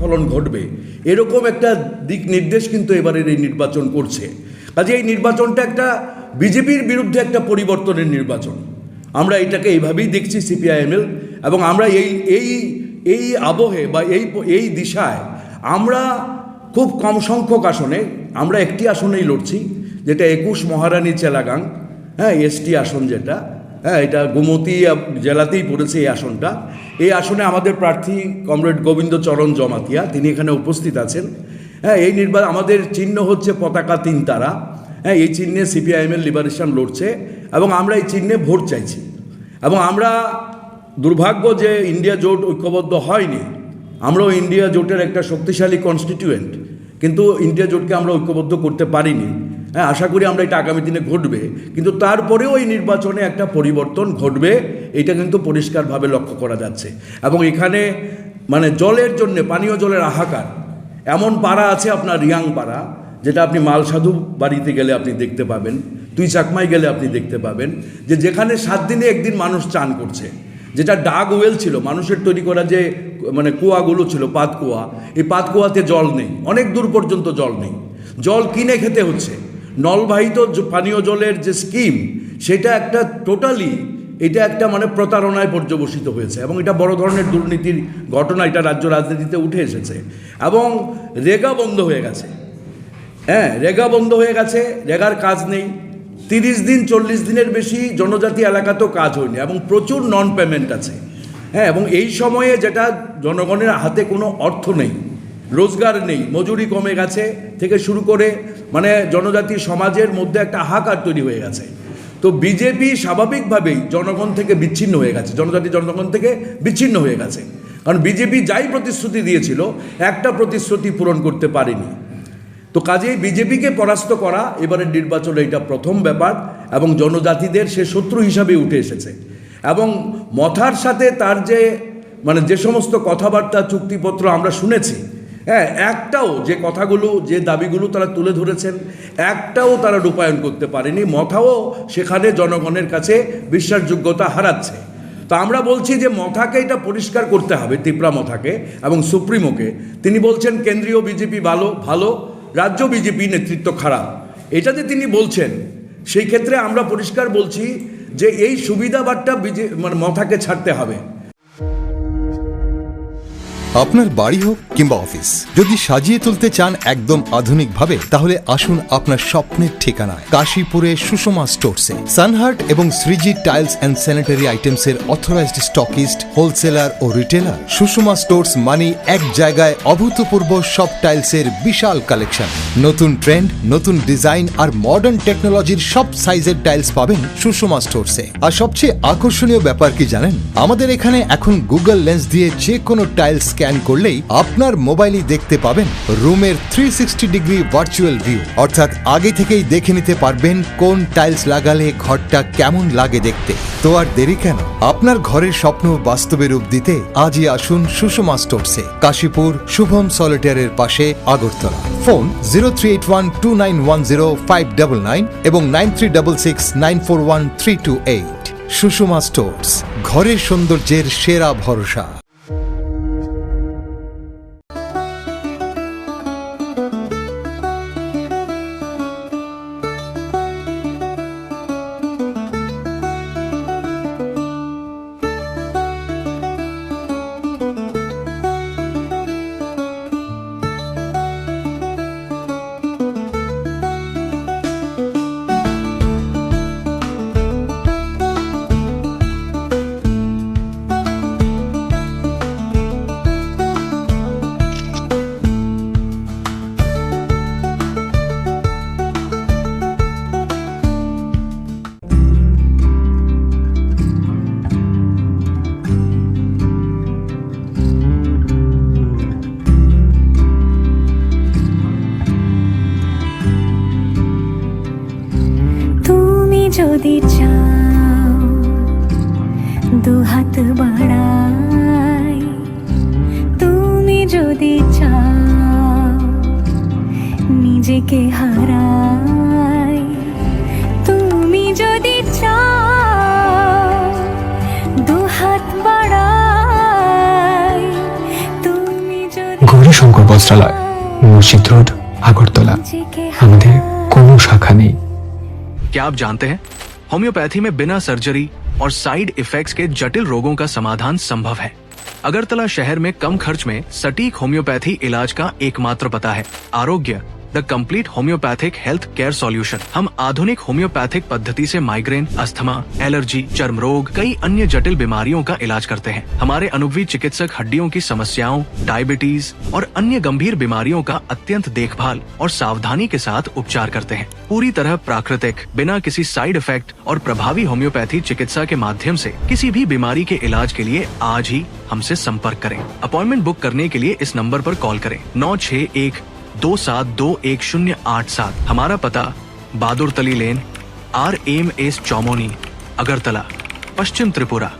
প্রতিফলন ঘটবে এরকম একটা দিক নির্দেশ কিন্তু এবারের এই নির্বাচন করছে। কাজে এই নির্বাচনটা একটা বিজেপির বিরুদ্ধে একটা পরিবর্তনের নির্বাচন, আমরা এটাকে এইভাবেই দেখছি সিপিআইএমএল। এবং আমরা এই আবহে বা এই দিশায় আমরা খুব কম সংখ্যক আসনে, আমরা একটি আসনেই লড়ছি, যেটা 21 মহারানী চেলাগাং, হ্যাঁ, এসটি আসন যেটা, হ্যাঁ, এটা গোমতী জেলাতেই পড়েছে এই আসনটা। এই আসনে আমাদের প্রার্থী কমরেড গোবিন্দচরণ জমাতিয়া, তিনি এখানে উপস্থিত আছেন। হ্যাঁ, এই আমাদের চিহ্ন হচ্ছে পতাকা 3 তারা। হ্যাঁ, এই চিহ্নে সিপিআইএমএল লিবারেশন লড়ছে এবং আমরা এই চিহ্নে ভোট চাইছি। এবং আমরা দুর্ভাগ্য যে ইন্ডিয়া জোট ঐক্যবদ্ধ হয়নি, আমরাও ইন্ডিয়া জোটের একটা শক্তিশালী কনস্টিটিউয়েন্ট, কিন্তু ইন্ডিয়া জোটকে আমরা ঐক্যবদ্ধ করতে পারিনি। হ্যাঁ, আশা করি আমরা এটা আগামী দিনে ঘটবে, কিন্তু তারপরেও এই নির্বাচনে একটা পরিবর্তন ঘটবে, এটা কিন্তু পরিষ্কারভাবে লক্ষ্য করা যাচ্ছে। এবং এখানে মানে জলের জন্য, পানীয় জলের হাহাকার, এমন পাড়া আছে আপনার রিয়াং পাড়া, যেটা আপনি মালসাধু বাড়িতে গেলে আপনি দেখতে পাবেন, তুই চাকমায় গেলে আপনি দেখতে পাবেন যে যেখানে 7 দিনে একদিন মানুষ চান করছে। যেটা ডাগ ওয়েল ছিল, মানুষের তৈরি করা যে মানে কুয়াগুলো ছিল, পাতকুয়া, এই পাতকুয়াতে জল নেই, অনেক দূর পর্যন্ত জল নেই, জল কিনে খেতে হচ্ছে। নলবাহিত পানীয় জলের যে স্কিম, সেটা একটা টোটালি, এটা একটা মানে প্রতারণায় পর্যবসিত হয়েছে এবং এটা বড় ধরনের দুর্নীতির ঘটনা, এটা রাজ্য রাজনীতিতে উঠে এসেছে। এবং রেগা বন্ধ হয়ে গেছে, হ্যাঁ, রেগা বন্ধ হয়ে গেছে, রেগার কাজ নেই। 30 দিন 40 দিনের বেশি জনজাতি এলাকাতেও কাজ হয়নি এবং প্রচুর নন পেমেন্ট আছে। হ্যাঁ, এবং এই সময়ে যেটা জনগণের হাতে কোনো অর্থ নেই, রোজগার নেই, মজুরি কমে গেছে থেকে শুরু করে মানে জনজাতি সমাজের মধ্যে একটা হাহাকার তৈরি হয়ে গেছে। তো বিজেপি স্বাভাবিকভাবেই জনগণ থেকে বিচ্ছিন্ন হয়ে গেছে, জনজাতি জনগণ থেকে বিচ্ছিন্ন হয়ে গেছে। কারণ বিজেপি যাই প্রতিশ্রুতি দিয়েছিল, একটা প্রতিশ্রুতি পূরণ করতে পারেনি। তো কাজেই বিজেপিকে পরাস্ত করা এবারের নির্বাচনে এটা প্রথম ব্যাপার এবং জনজাতিদের সে শত্রু হিসাবে উঠে এসেছে। এবং মথার সাথে তার যে মানে যে সমস্ত কথাবার্তা, চুক্তিপত্র আমরা শুনেছি, হ্যাঁ, একটাও যে কথাগুলো, যে দাবিগুলো তারা তুলে ধরেছেন, একটাও তারা রূপায়ণ করতে পারেনি। মথাও সেখানে জনগণের কাছে বিশ্বাসযোগ্যতা হারাচ্ছে। তো আমরা বলছি যে মথাকে এটা পরিষ্কার করতে হবে, ত্রিপুরা মথাকে এবং সুপ্রিমোকে। তিনি বলছেন কেন্দ্রীয় বিজেপি ভালো, রাজ্য বিজেপি নেতৃত্ব খারাপ। এটা যে তিনি বলছেন, সেই ক্ষেত্রে আমরা পরিষ্কার বলছি যে এই সুবিধাবাদটা মানে মথাকে ছাড়তে হবে। আপনার বাড়ি হোক কিংবা অফিস, যদি সাজিয়ে তুলতে চান একদম আধুনিকভাবে, তাহলে আসুন আপনার স্বপ্নের ঠিকানায়, কাশীপুরে সুষমা স্টোরসে। সানহার্ট এবং শ্রীজি টাইলস অ্যান্ড স্যানিটারি আইটেমসের অথরাইজড স্টকিস্ট, হোলসেলার ও রিটেলার। সুষমা স্টোরস মানে এক জায়গায় অভূতপূর্ব সব টাইলসের বিশাল কালেকশন, নতুন ট্রেন্ড, নতুন ডিজাইন আর মডার্ন টেকনোলজির সব সাইজের টাইলস পাবেন সুষমা স্টোরসে। আর সবচেয়ে আকর্ষণীয় ব্যাপার কি জানেন, আমাদের এখানে এখন গুগল লেন্স দিয়ে যে কোনো টাইলস স্ক্যান করলেই আপনার মোবাইলেই দেখতে পাবেন রুমের 360 ডিগ্রি ভার্চুয়াল ভিউ, অর্থাৎ আগে থেকেই দেখে নিতে পারবেন কোন টাইলস লাগালে ঘরটা কেমন লাগে দেখতে। তো আর দেরি কেন, আপনার ঘরের স্বপ্ন বাস্তবে রূপ দিতে আজই আসুন সুষমা স্টোরসে, কাশীপুর শুভম সলিটারের পাশে, আগরতলা। ফোন 0381291059 এবং 9366941328। সুষমা স্টোরস, ঘরের সৌন্দর্যের সেরা ভরসা। যদি চাও দুহাত বাড়াই, তুমি যদি চাও নিজেকে হারাই, তুমি যদি চাও দুহাত বাড়াই, তুমি যদি গৌরীশঙ্কর বস্ত্রালয়, মসজিদ রোড, আগরতলা। আমাদের কোনো শাখা নেই। क्या आप जानते हैं होम्योपैथी में बिना सर्जरी और साइड इफेक्ट्स के जटिल रोगों का समाधान संभव है। अगरतला शहर में कम खर्च में सटीक होम्योपैथी इलाज का एकमात्र पता है आरोग्य, the complete homeopathic health care solution. हम आधुनिक होम्योपैथिक पद्धति से माइग्रेन, अस्थमा, एलर्जी, चर्म रोग, कई अन्य जटिल बीमारियों का इलाज करते हैं। हमारे अनुभवी चिकित्सक हड्डियों की समस्याओं, डायबिटीज और अन्य गंभीर बीमारियों का अत्यंत देखभाल और सावधानी के साथ उपचार करते हैं। पूरी तरह प्राकृतिक, बिना किसी साइड इफेक्ट और प्रभावी होम्योपैथी चिकित्सा के माध्यम से किसी भी बीमारी के इलाज के लिए आज ही हमसे संपर्क करें। अपॉइंटमेंट बुक करने के लिए इस नंबर पर कॉल करें 9612721087। हमारा पता बहादुर तली लेन, RMS चौमोनी, अगरतला, पश्चिम त्रिपुरा।